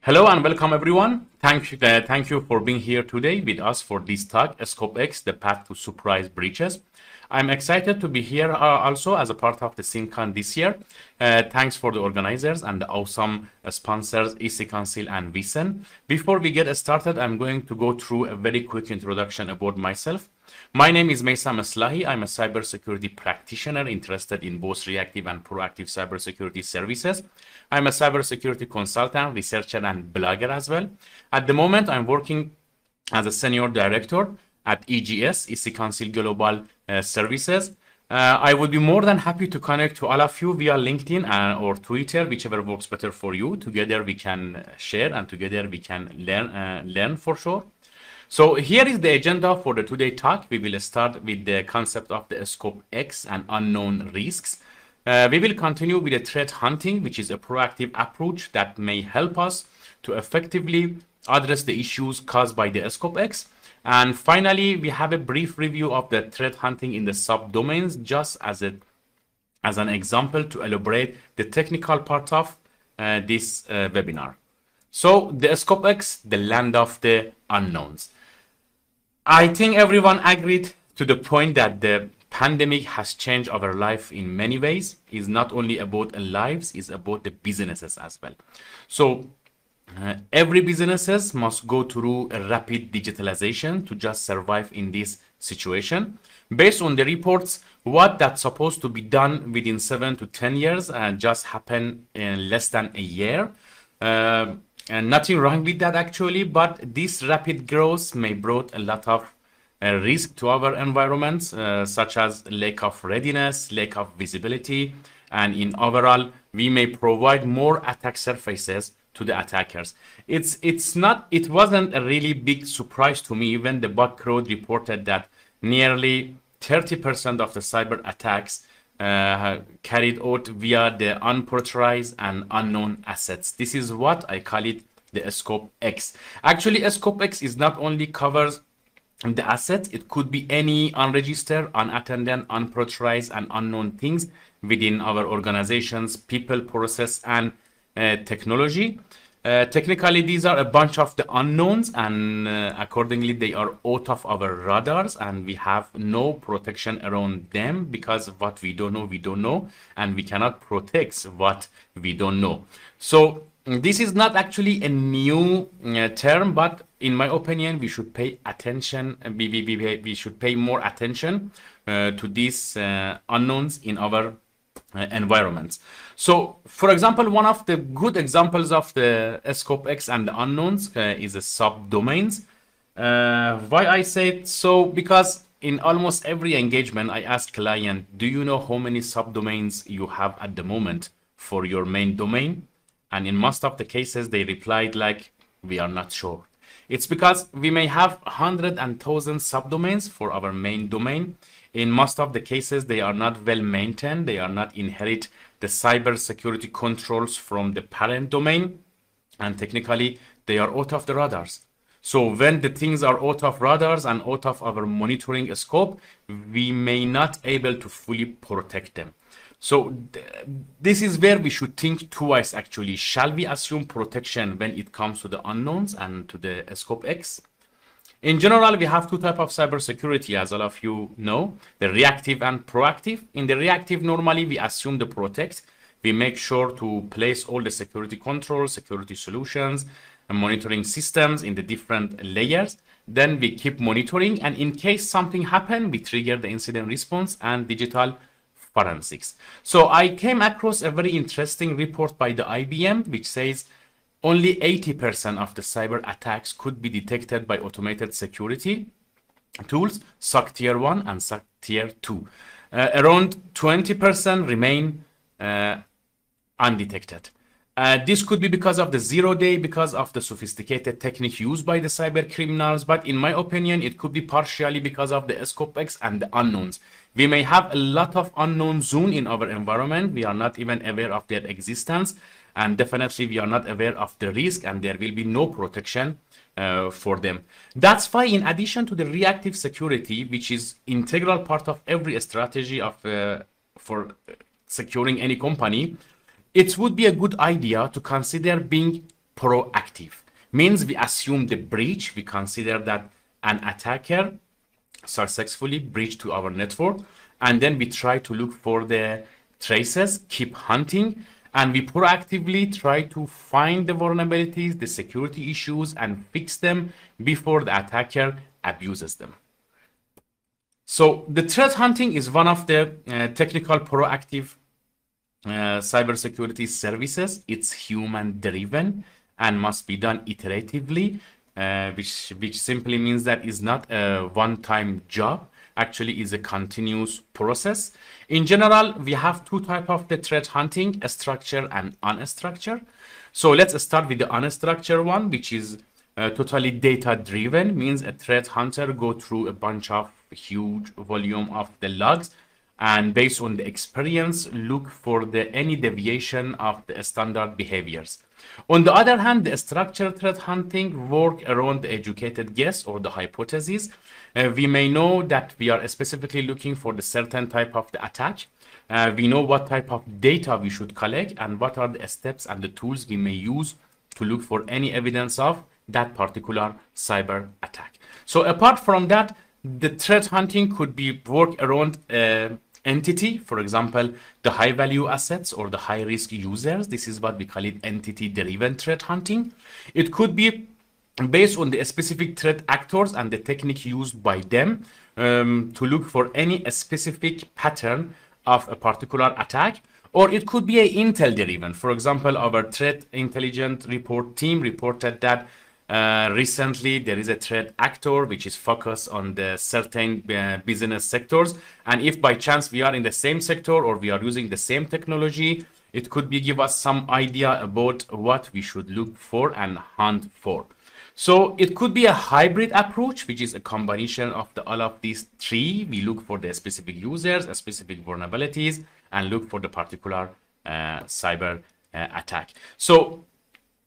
Hello and welcome everyone. Thank you for being here today with us for this talk, Scope X, the path to surprise breaches. I'm excited to be here also as a part of the SINCON this year. Thanks for the organizers and the awesome sponsors, EC Council and VSEN. Before we get started, I'm going to go through a very quick introduction about myself. My name is Meisam Eslahi. I'm a cybersecurity practitioner interested in both reactive and proactive cybersecurity services. I'm a cybersecurity consultant, researcher, and blogger as well. At the moment, I'm working as a senior director at EGS, EC Council Global Services. I would be more than happy to connect to all of you via LinkedIn or Twitter, whichever works better for you. Together we can share and together we can learn for sure. So here is the agenda for the today talk. We will start with the concept of the Scope X and unknown risks. We will continue with the threat hunting, which is a proactive approach that may help us to effectively address the issues caused by the Scope X. And finally, we have a brief review of the threat hunting in the subdomains, just as an example to elaborate the technical part of this webinar. So the Scope X, the land of the unknowns. I think everyone agreed to the point that the pandemic has changed our life in many ways. It's not only about lives, it's about the businesses as well. So every businesses must go through a rapid digitalization to just survive in this situation. Based on the reports, what that's supposed to be done within 7 to 10 years just happened in less than a year. And nothing wrong with that actually, but this rapid growth may brought a lot of risk to our environments, such as lack of readiness, lack of visibility, and in overall, we may provide more attack surfaces to the attackers. It wasn't a really big surprise to me when the bug crowd reported that nearly 30% of the cyber attacks carried out via the unauthorized and unknown assets. This is what I call it the Scope X. Actually, Scope X is not only covers the assets, it could be any unregistered, unattended, unauthorized, and unknown things within our organizations, people, process, and technology. Technically, these are a bunch of the unknowns, and accordingly, they are out of our radars, and we have no protection around them because what we don't know, and we cannot protect what we don't know. So this is not actually a new term, but in my opinion, we should pay attention. We should pay more attention to these unknowns in our environments. So, for example, one of the good examples of the Scope X and the unknowns is the subdomains. Why I say it so? Because in almost every engagement, I ask client, do you know how many subdomains you have at the moment for your main domain? And in most of the cases, they replied like, we are not sure. It's because we may have 100 and 1,000 subdomains for our main domain. In most of the cases, they are not well maintained. They are not inherit the cyber security controls from the parent domain. And technically, they are out of the radars. So when the things are out of radars and out of our monitoring scope, we may not able to fully protect them. So this is where we should think twice actually. Shall we assume protection when it comes to the unknowns and to the Scope X? In general, we have two types of cybersecurity, as all of you know, the reactive and proactive. In the reactive, normally we assume the protect. We make sure to place all the security controls, security solutions, and monitoring systems in the different layers. Then we keep monitoring, and in case something happens, we trigger the incident response and digital forensics. So I came across a very interesting report by the IBM, which says only 80% of the cyber attacks could be detected by automated security tools, SOC Tier 1 and SOC Tier 2. Around 20% remain undetected. This could be because of the 0 day, because of the sophisticated technique used by the cyber criminals, but in my opinion, it could be partially because of the Scope X and the unknowns. We may have a lot of unknown zone in our environment. We are not even aware of their existence, and definitely we are not aware of the risk, and there will be no protection for them. That's why, in addition to the reactive security, which is integral part of every strategy of for securing any company, it would be a good idea to consider being proactive. Means we assume the breach. We consider that an attacker successfully breached to our network, and then we try to look for the traces, keep hunting, and we proactively try to find the vulnerabilities, the security issues, and fix them before the attacker abuses them. So the threat hunting is one of the technical proactive cybersecurity services. It's human driven and must be done iteratively, which simply means that it's not a one-time job. Actually is a continuous process. In general, we have two types of the threat hunting, structured and unstructured. So let's start with the unstructured one, which is totally data driven. Means a threat hunter go through a bunch of huge volume of the logs, and based on the experience look for any deviation of the standard behaviors. On the other hand, the structured threat hunting work around the educated guess or the hypothesis. We may know that we are specifically looking for the certain type of the attack. We know what type of data we should collect and what are the steps and the tools we may use to look for any evidence of that particular cyber attack. So apart from that, the threat hunting could be work around entity, for example, the high value assets or the high risk users. This is what we call it entity driven threat hunting. It could be based on the specific threat actors and the technique used by them to look for any specific pattern of a particular attack, or it could be a intel driven. For example, our threat intelligence report team reported that recently there is a threat actor which is focused on the certain business sectors, and if by chance we are in the same sector or we are using the same technology, it could be give us some idea about what we should look for and hunt for. So it could be a hybrid approach, which is a combination of all of these three. We look for the specific users, specific vulnerabilities, and look for the particular cyber attack. So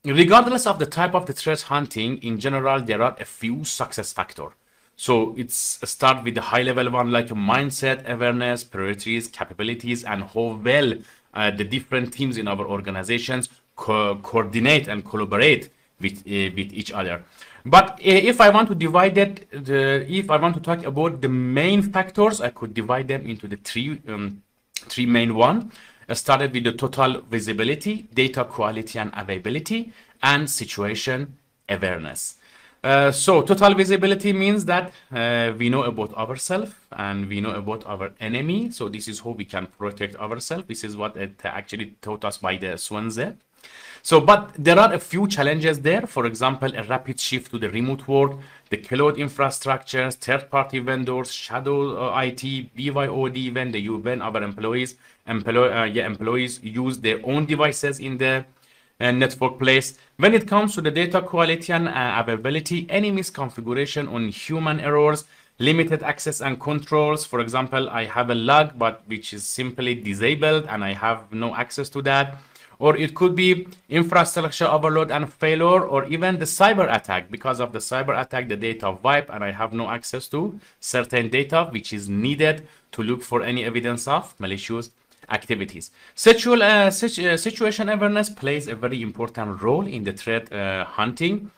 regardless of the type of the threat hunting, in general, there are a few success factors. So it's start with the high level one, like a mindset, awareness, priorities, capabilities, and how well the different teams in our organizations coordinate and collaborate with each other. But if I want to divide it, if I want to talk about the main factors, I could divide them into the three main one. I started with the total visibility, data quality and availability, and situation awareness. So total visibility means that we know about ourselves and we know about our enemy. So this is how we can protect ourselves. This is what it actually taught us by the Swansea. So, but there are a few challenges there. For example, a rapid shift to the remote work, the cloud infrastructures, third-party vendors, shadow IT, BYOD, when our employees use their own devices in the network place. When it comes to the data quality and availability, any misconfiguration on human errors, limited access and controls. For example, I have a log, but which is simply disabled and I have no access to that. Or it could be infrastructure overload and failure, or even the cyber attack. Because of the cyber attack, the data wipe and I have no access to certain data which is needed to look for any evidence of malicious activities. Situation awareness plays a very important role in the threat hunting.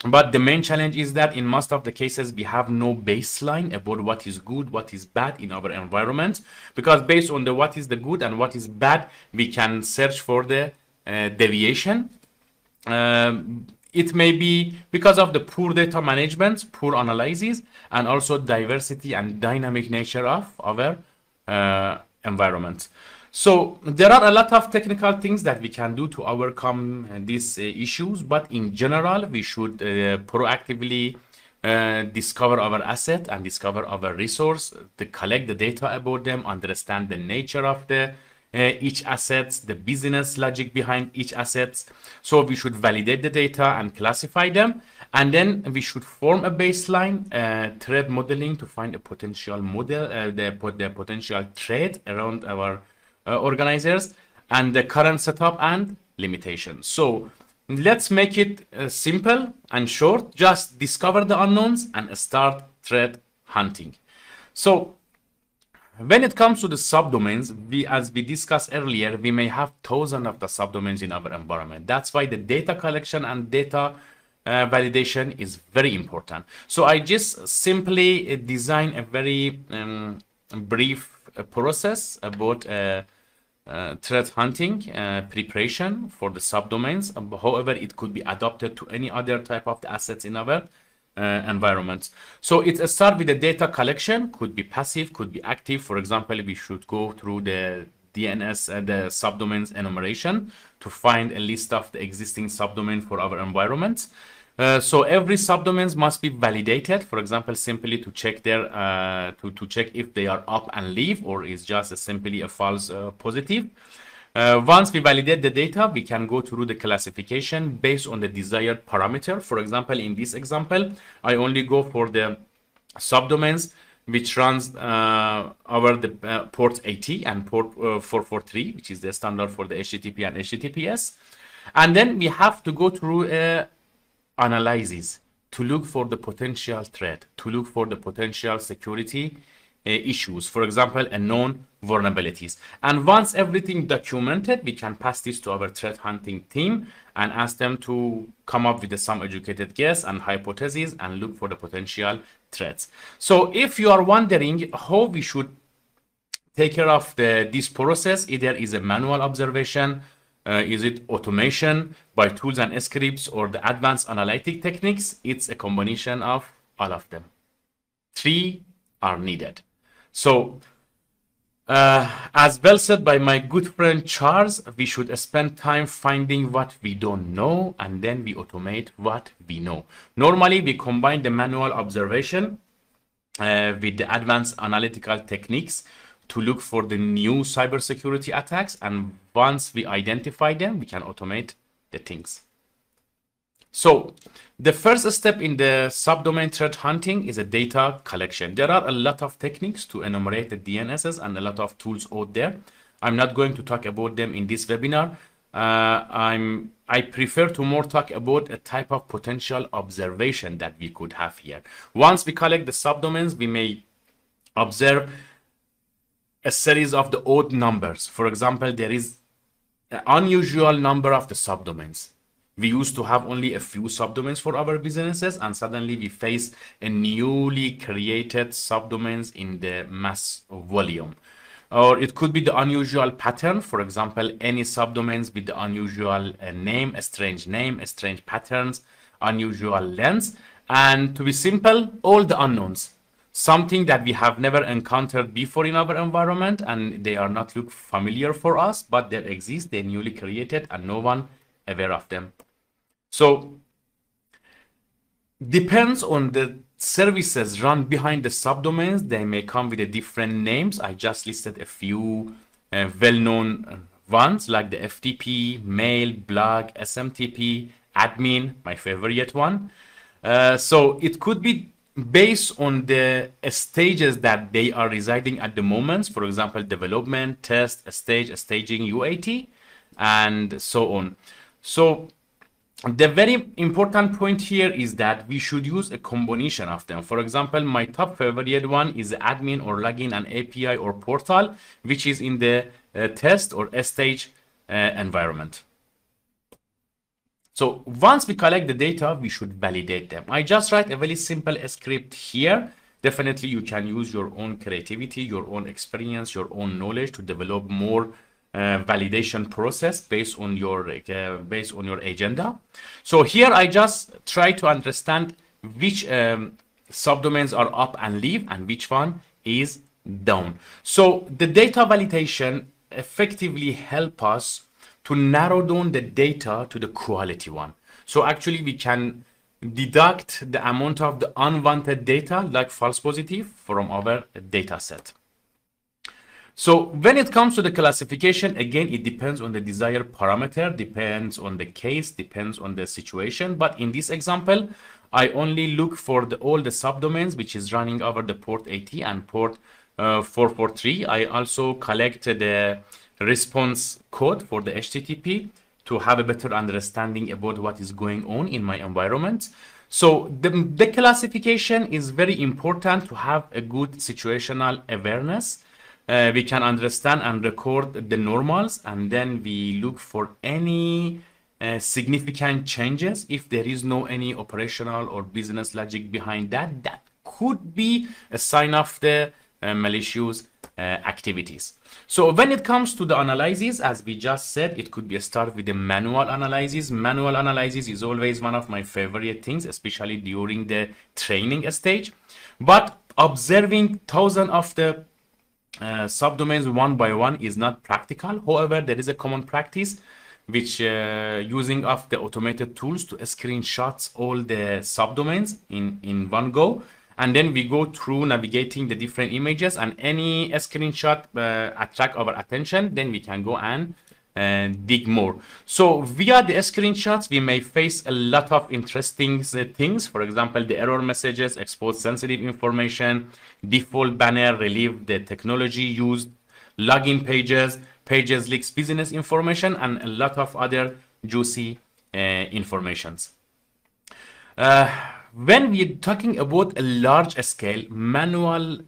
But the main challenge is that in most of the cases, we have no baseline about what is good, what is bad in our environment, because based on the what is the good and what is bad, we can search for the deviation. It may be because of the poor data management, poor analysis, and also diversity and dynamic nature of our environment. So there are a lot of technical things that we can do to overcome these issues, but in general, we should proactively discover our asset and discover our resource, to collect the data about them, understand the nature of the each assets, the business logic behind each assets. So we should validate the data and classify them, and then we should form a baseline threat modeling to find a potential model, the potential threat around our organizers and the current setup and limitations. So let's make it simple and short. Just discover the unknowns and start threat hunting. So When it comes to the subdomains, as we discussed earlier, we may have thousands of the subdomains in our environment. That's why the data collection and data validation is very important. So I just simply design a very brief process about threat hunting preparation for the subdomains. However, it could be adapted to any other type of the assets in our environments. So it starts with the data collection, could be passive, could be active. For example, we should go through the DNS and the subdomains enumeration to find a list of the existing subdomain for our environments. So every subdomains must be validated. For example, simply to check their to check if they are up and leave or is just simply a false positive. Once we validate the data, we can go through the classification based on the desired parameter. For example, in this example, I only go for the subdomains which runs over the port 80 and port 443, which is the standard for the HTTP and HTTPS. And then we have to go through analysis to look for the potential threat, to look for the potential security issues, for example, a known vulnerabilities. And once everything documented, we can pass this to our threat hunting team and ask them to come up with some educated guess and hypotheses and look for the potential threats. So if you are wondering how we should take care of this process, either is a manual observation, is it automation by tools and scripts, or the advanced analytic techniques, it's a combination of all of them. Three are needed. So, as well said by my good friend Charles, we should spend time finding what we don't know and then we automate what we know. Normally, we combine the manual observation with the advanced analytical techniques to look for the new cybersecurity attacks. And once we identify them, we can automate the things. So the first step in the subdomain threat hunting is a data collection. There are a lot of techniques to enumerate the DNSs and a lot of tools out there. I'm not going to talk about them in this webinar. I prefer to more talk about a type of potential observation that we could have here. Once we collect the subdomains, we may observe a series of the odd numbers. For example, there is an unusual number of the subdomains. We used to have only a few subdomains for our businesses, and suddenly we face a newly created subdomains in the mass volume. Or it could be the unusual pattern. For example, any subdomains with the unusual name, a strange patterns, unusual lengths, and to be simple, all the unknowns. Something that we have never encountered before in our environment, and they are not look familiar for us, but they exist, they're newly created, and no one aware of them. So depends on the services run behind the subdomains. They may come with a different names. I just listed a few well-known ones like the FTP, mail, blog, SMTP, admin, my favorite one. So it could be based on the stages that they are residing at the moment. For example, development, test, stage, staging, UAT, and so on. So the very important point here is that we should use a combination of them. For example, my top favorite one is admin or login and API or portal, which is in the test or stage environment. So once we collect the data, we should validate them. I just write a very simple script here. Definitely, you can use your own creativity, your own experience, your own knowledge to develop more validation process based on your agenda. So here I just try to understand which subdomains are up and leave and which one is down. So the data validation effectively help us to narrow down the data to the quality one. So actually we can deduct the amount of the unwanted data like false positive from our data set. So when it comes to the classification, again, it depends on the desired parameter, depends on the case, depends on the situation. But in this example, I only look for all the subdomains, which is running over the port 80 and port 443. I also collect the response code for the HTTP to have a better understanding about what is going on in my environment. So the classification is very important to have a good situational awareness. we can understand and record the normals, and then we look for any significant changes. If there is no any operational or business logic behind that, that could be a sign of the malicious activities. So when it comes to the analysis, as we just said, it could be a start with the manual analysis. Manual analysis is always one of my favorite things, especially during the training stage. But observing thousands of the subdomains one by one is not practical. However, there is a common practice which using of the automated tools to screenshots all the subdomains in one go, and then we go through navigating the different images, and any screenshot attract our attention, then we can go and dig more. So via the screenshots, we may face a lot of interesting things. For example, the error messages, expose sensitive information, default banner, relieve the technology used, login pages, pages leaks business information, and a lot of other juicy informations. When we're talking about a large scale manual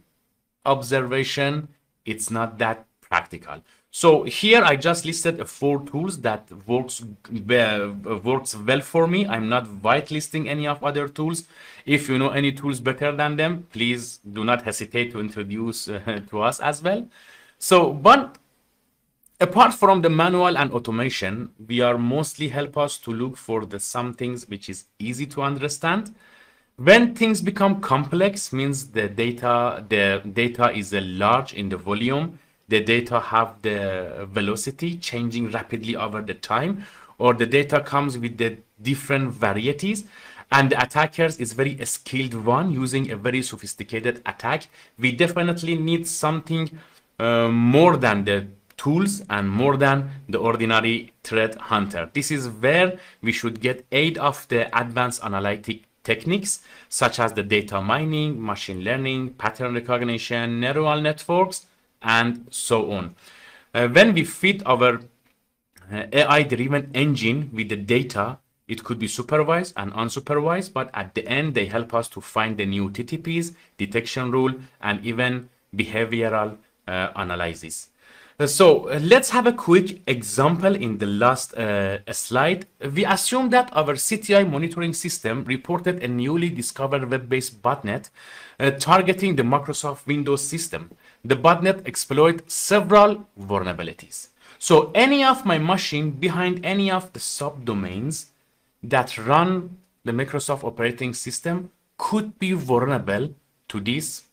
observation, it's not that practical. So here I just listed 4 tools that works well for me. I'm not whitelisting any of other tools. If you know any tools better than them, please do not hesitate to introduce to us as well. So, but apart from the manual and automation, we are mostly help us to look for the some things which is easy to understand. When things become complex, means the data is large in the volume, the data have the velocity changing rapidly over the time, or the data comes with the different varieties, and the attackers is very skilled one using a very sophisticated attack. We definitely need something more than the tools and more than the ordinary threat hunter. This is where we should get aid of the advanced analytic techniques such as the data mining, machine learning, pattern recognition, neural networks, and so on. When we feed our AI-driven engine with the data, it could be supervised and unsupervised, but at the end, they help us to find the new TTPs, detection rule, and even behavioral analysis. So let's have a quick example in the last slide. We assume that our CTI monitoring system reported a newly discovered web-based botnet targeting the Microsoft Windows system. The botnet exploits several vulnerabilities. So any of my machine behind any of the subdomains that run the Microsoft operating system could be vulnerable to this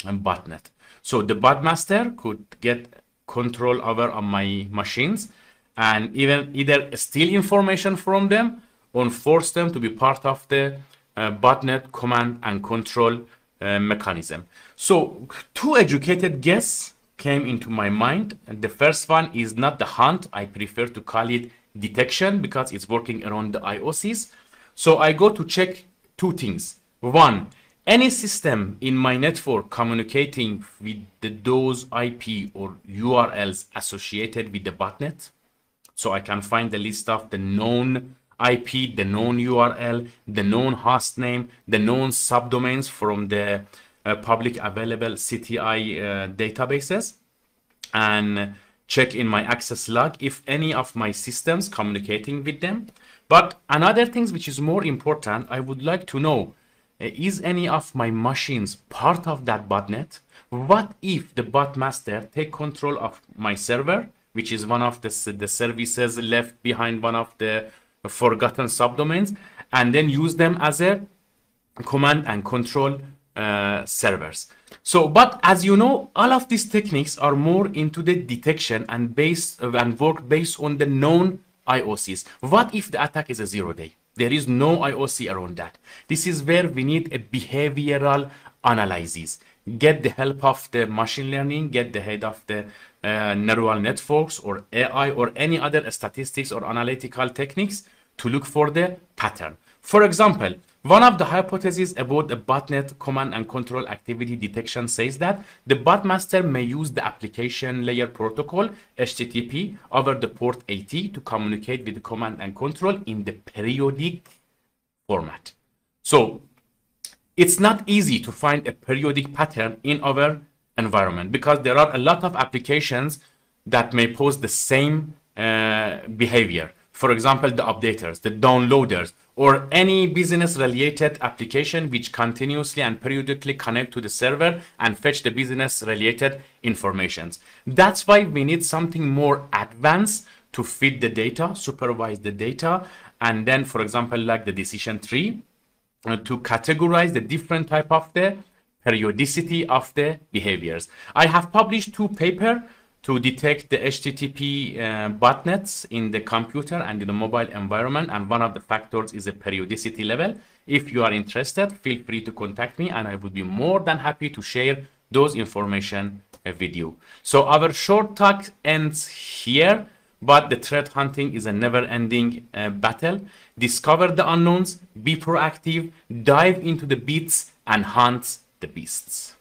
botnet. So the botmaster could get control over on my machines and even either steal information from them or force them to be part of the botnet command and control mechanism. So 2 educated guesses came into my mind. And the first one is not the hunt. I prefer to call it detection because it's working around the IOCs. So I go to check 2 things. 1, any system in my network communicating with those IP or URLs associated with the botnet. So I can find the list of the known IP, the known URL, the known host name, the known subdomains from the public available CTI databases, and check in my access log if any of my systems communicating with them. But another thing which is more important, I would like to know, is any of my machines part of that botnet? What if the botmaster take control of my server, which is one of the services left behind one of the forgotten subdomains, and then use them as a command and control servers? So, but as you know, all of these techniques are more into the detection and work based on the known IOCs. What if the attack is a 0-day? There is no IOC around that. This is where we need a behavioral analysis. Get the help of the machine learning, get the help of the neural networks or AI or any other statistics or analytical techniques to look for the pattern. For example, one of the hypotheses about the botnet command and control activity detection says that the botmaster may use the application layer protocol HTTP over the port 80 to communicate with the command and control in the periodic format. So it's not easy to find a periodic pattern in our environment, because there are a lot of applications that may pose the same behavior. For example, the updaters, the downloaders, or any business related application which continuously and periodically connect to the server and fetch the business related informations. That's why we need something more advanced to feed the data, supervise the data, and then, for example, like the decision tree, to categorize the different type of the periodicity of the behaviors. I have published 2 papers to detect the HTTP botnets in the computer and in the mobile environment, and one of the factors is the periodicity level. If you are interested, feel free to contact me and I would be more than happy to share those information with you. So our short talk ends here, but the threat hunting is a never-ending battle. Discover the unknowns, be proactive, dive into the beats, and hunt the beasts.